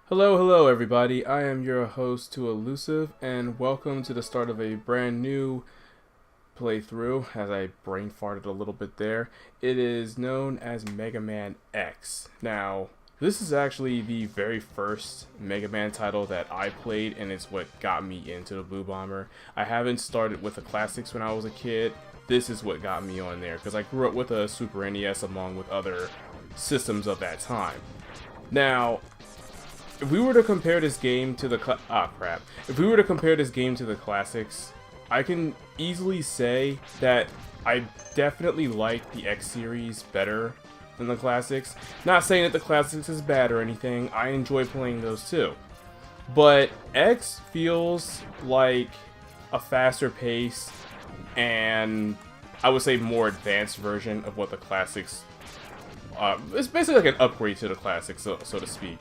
Hello everybody. I am your host to Elusive, and welcome to the start of a brand new playthrough. As I brain farted a little bit there, it is known as Megaman X. Now, this is actually the very first Mega Man title that I played, and it's what got me into the Blue Bomber. I haven't started with the classics when I was a kid. This is what got me on there because I grew up with a Super NES along with other systems of that time. Now, if we were to compare this game to the If we were to compare this game to the classics, I can easily say that I definitely like the X series better than the classics. Not saying that the classics is bad or anything. I enjoy playing those too. But X feels like a faster pace and I would say more advanced version of what the classics it's basically like an upgrade to the classics, so to speak.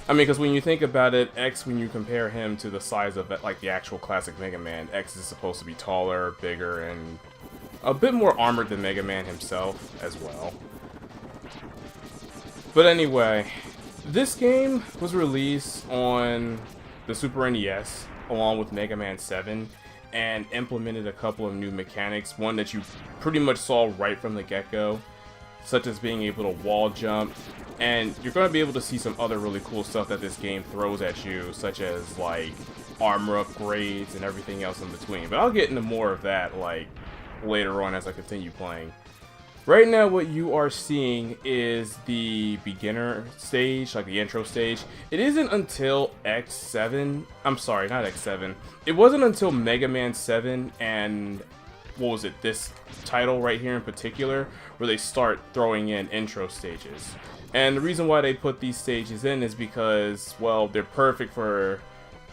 I mean, because when you think about it, X, when you compare him to the size of like the actual classic Mega Man, X is supposed to be taller, bigger, and a bit more armored than Mega Man himself as well. But anyway, this game was released on the Super NES along with Mega Man 7 and implemented a couple of new mechanics, one that you pretty much saw right from the get-go, such as being able to wall jump, and you're going to be able to see some other really cool stuff that this game throws at you, such as like armor upgrades and everything else in between. But I'll get into more of that like later on as I continue playing. Right now what you are seeing is the beginner stage, like the intro stage. It isn't until X7, I'm sorry, not X7. It wasn't until Mega Man 7 and what was it, this title right here in particular, where they start throwing in intro stages. And the reason why they put these stages in is because, well, they're perfect for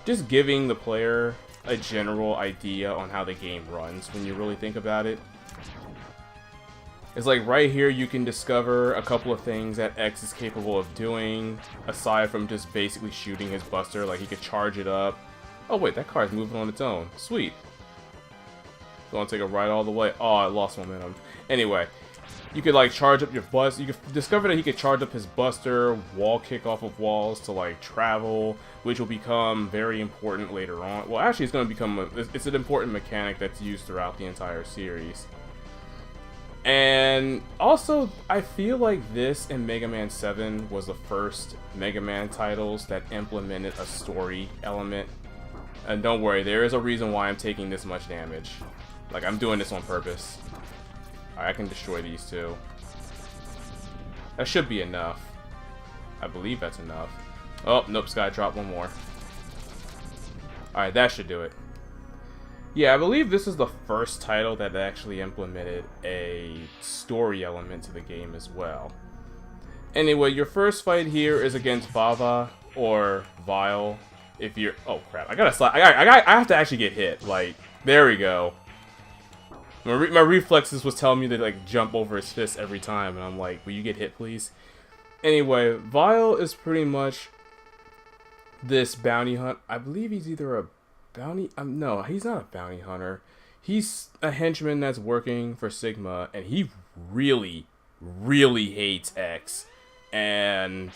just giving the player a general idea on how the game runs when you really think about it. It's like right here you can discover a couple of things that X is capable of doing, aside from just basically shooting his buster. Like he could charge it up. Oh wait, that car is moving on its own. Sweet. Gonna take a ride all the way. Oh, I lost momentum. Anyway, you could like charge up your bus. You could discover that he could charge up his buster, wall kick off of walls to like travel, which will become very important later on. Well, actually, it's going to become it's an important mechanic that's used throughout the entire series. And also, I feel like this and Mega Man 7 was the first Mega Man titles that implemented a story element. And don't worry, there is a reason why I'm taking this much damage. Like, I'm doing this on purpose. Alright, I can destroy these two. That should be enough. I believe that's enough. Oh, nope, Sky dropped one more. Alright, that should do it. Yeah, I believe this is the first title that actually implemented a story element to the game as well. Anyway, your first fight here is against Bava, or Vile, if you're... Oh, crap. I have to actually get hit. Like, there we go. My reflexes was telling me to like jump over his fist every time, and I'm like, will you get hit, please? Anyway, Vile is pretty much this bounty hunt. I believe he's either a bounty... no, he's not a bounty hunter. He's a henchman that's working for Sigma, and he really, really hates X. And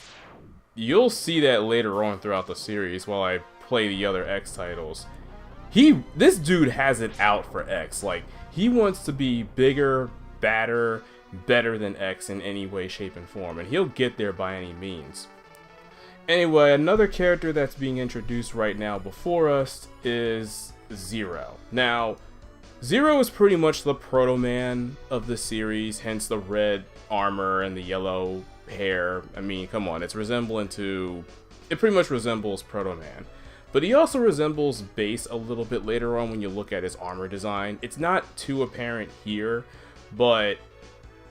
you'll see that later on throughout the series while I play the other X titles. This dude has it out for X. Like, he wants to be bigger, badder, better than X in any way, shape, and form, and he'll get there by any means. Anyway, another character that's being introduced right now before us is Zero. Now, Zero is pretty much the Proto-Man of the series, hence the red armor and the yellow hair. I mean, come on, it pretty much resembles Proto-Man. But he also resembles Base a little bit later on when you look at his armor design. It's not too apparent here, but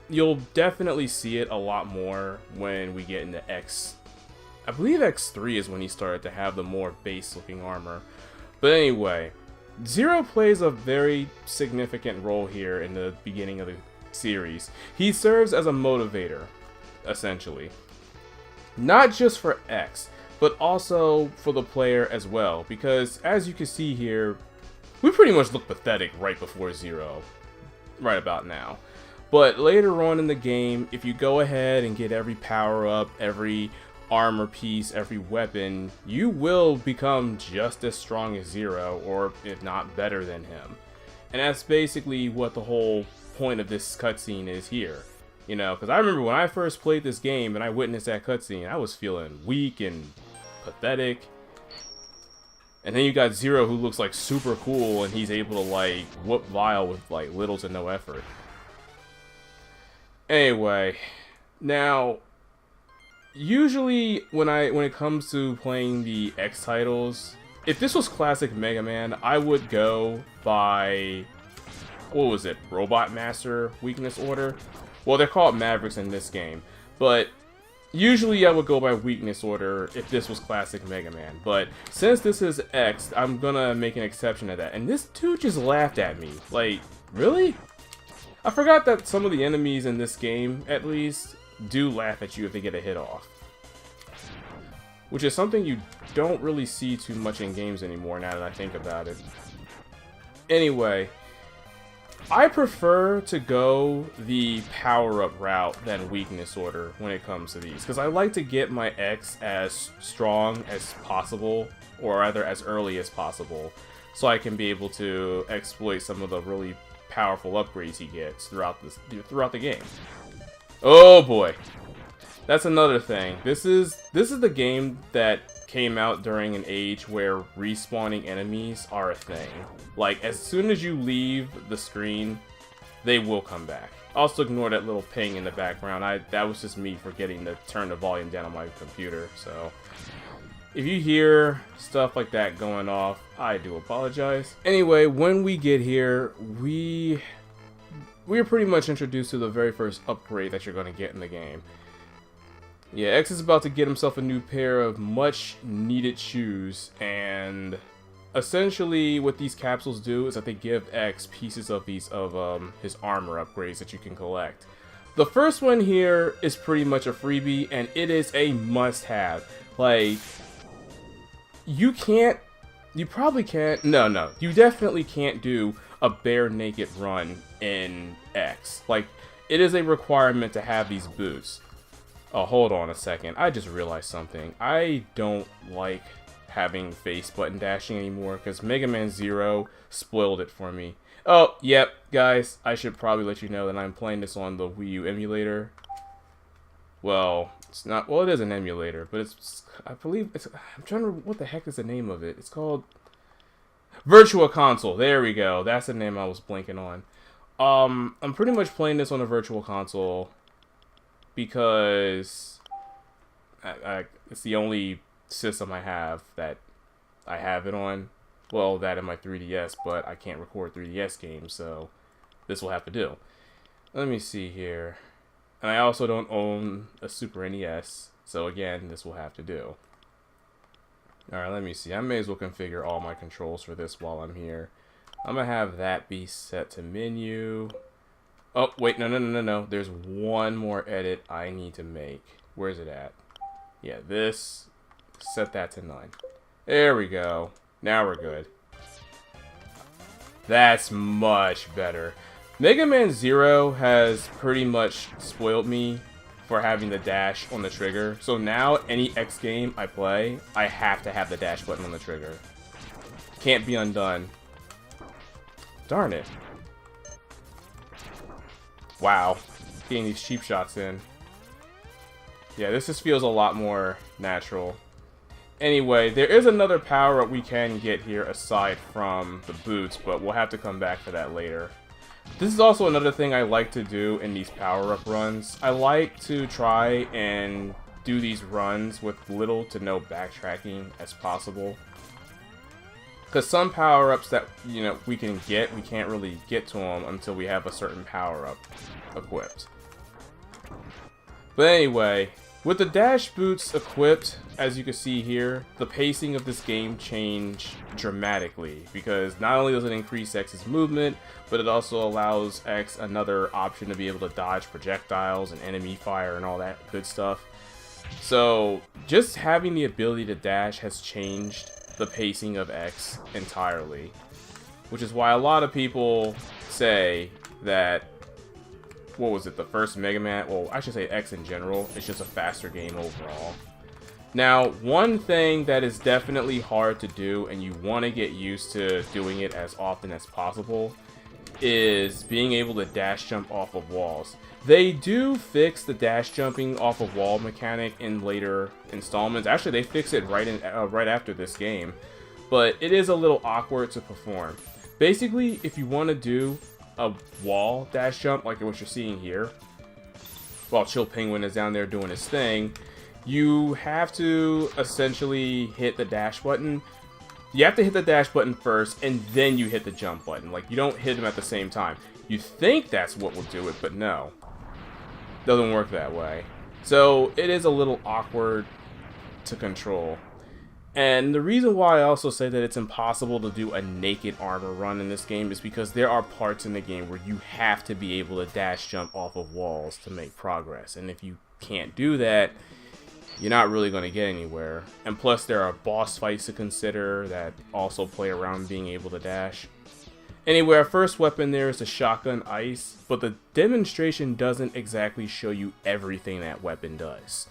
you'll definitely see it a lot more when we get into X. I believe X3 is when he started to have the more base looking armor. But anyway, Zero plays a very significant role here in the beginning of the series. He serves as a motivator, essentially. Not just for X, but also for the player as well, because as you can see here, we pretty much look pathetic right before Zero, right about now. But later on in the game, if you go ahead and get every power-up, every armor piece, every weapon, you will become just as strong as Zero, or if not better than him. And that's basically what the whole point of this cutscene is here. You know, because I remember when I first played this game and I witnessed that cutscene, I was feeling weak and pathetic. And then you got Zero, who looks like super cool, and he's able to like whoop Vile with like little to no effort. Anyway, now usually when it comes to playing the X titles, if this was classic Mega Man, I would go by, what was it, Robot Master weakness order? Well, they're called Mavericks in this game, but usually I would go by weakness order if this was classic Mega Man. But since this is X, I'm gonna make an exception to that. And this dude just laughed at me. Like, really? I forgot that some of the enemies in this game, at least, do laugh at you if they get a hit off. Which is something you don't really see too much in games anymore, now that I think about it. Anyway, I prefer to go the power-up route than weakness order when it comes to these, because I like to get my X as strong as possible, or rather as early as possible, so I can be able to exploit some of the really powerful upgrades he gets throughout the game. Oh boy, that's another thing. This is the game that came out during an age where respawning enemies are a thing. Like, as soon as you leave the screen, they will come back. Also ignore that little ping in the background. That was just me forgetting to turn the volume down on my computer, so if you hear stuff like that going off, I do apologize. Anyway, when we get here, we're pretty much introduced to the very first upgrade that you're going to get in the game. Yeah, X is about to get himself a new pair of much needed shoes, and essentially what these capsules do is that they give X pieces of his armor upgrades that you can collect. The first one here is pretty much a freebie, and it is a must-have. Like, you probably can't, no, you definitely can't do a bare naked run in X. Like, it is a requirement to have these boots. Oh, hold on a second. I just realized something. I don't like having face button dashing anymore because Mega Man Zero spoiled it for me. Oh, yep, guys. I should probably let you know that I'm playing this on the Wii U emulator. Well, it's not. Well, it is an emulator, but it's. I believe it's. I'm trying to. What the heck is the name of it? It's called Virtual Console. There we go. That's the name I was blanking on. I'm pretty much playing this on a Virtual Console because it's the only system I have that I have it on. Well, that and my 3DS, but I can't record 3DS games, so this will have to do. Let me see here. And I also don't own a Super NES, so again, this will have to do. Alright, let me see. I may as well configure all my controls for this while I'm here. I'm going to have that be set to menu. Oh, wait, no. There's one more edit I need to make. Where's it at? Yeah, this. Set that to 9. There we go. Now we're good. That's much better. Mega Man Zero has pretty much spoiled me for having the dash on the trigger. So now, any X game I play, I have to have the dash button on the trigger. Can't be undone. Darn it. Wow. Getting these cheap shots in. Yeah, this just feels a lot more natural. Anyway, there is another power-up we can get here aside from the boots, but we'll have to come back to that later. This is also another thing I like to do in these power-up runs. I like to try and do these runs with little to no backtracking as possible. Because some power-ups that, you know, we can get, we can't really get to them until we have a certain power-up equipped. But anyway, with the dash boots equipped, as you can see here, the pacing of this game changed dramatically. Because not only does it increase X's movement, but it also allows X another option to be able to dodge projectiles and enemy fire and all that good stuff. So, just having the ability to dash has changed the pacing of X entirely, which is why a lot of people say that, what was it, the first Mega Man, well, I should say X in general, it's just a faster game overall. Now, one thing that is definitely hard to do, and you want to get used to doing it as often as possible, is being able to dash jump off of walls. They do fix the dash jumping off of wall mechanic in later installments. Actually, they fix it right after this game, but it is a little awkward to perform. Basically, if you want to do a wall dash jump like what you're seeing here, while Chill Penguin is down there doing his thing, you have to essentially hit the dash button. You have to hit the dash button first, and then you hit the jump button. Like, you don't hit them at the same time. You think that's what will do it, but no. Doesn't work that way. So, it is a little awkward to control. And the reason why I also say that it's impossible to do a naked armor run in this game is because there are parts in the game where you have to be able to dash jump off of walls to make progress. And if you can't do that, you're not really going to get anywhere. And plus, there are boss fights to consider that also play around being able to dash. Anyway, our first weapon there is the shotgun ice, but the demonstration doesn't exactly show you everything that weapon does.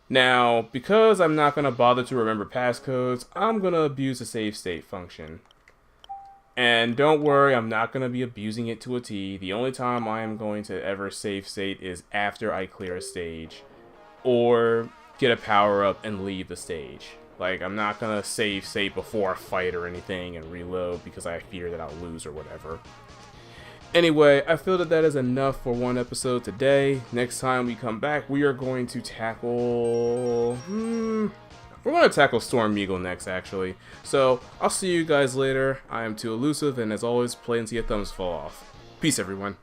Now, because I'm not going to bother to remember passcodes, I'm going to abuse the save state function. And don't worry, I'm not going to be abusing it to a T. The only time I am going to ever save state is after I clear a stage, or get a power up and leave the stage. Like, I'm not going to save state before a fight or anything and reload because I fear that I'll lose or whatever. Anyway, I feel that that is enough for one episode today. Next time we come back, we are going to tackle... we're going to tackle Storm Eagle next, actually. So, I'll see you guys later. I am Too Elusive, and as always, play until your thumbs fall off. Peace, everyone.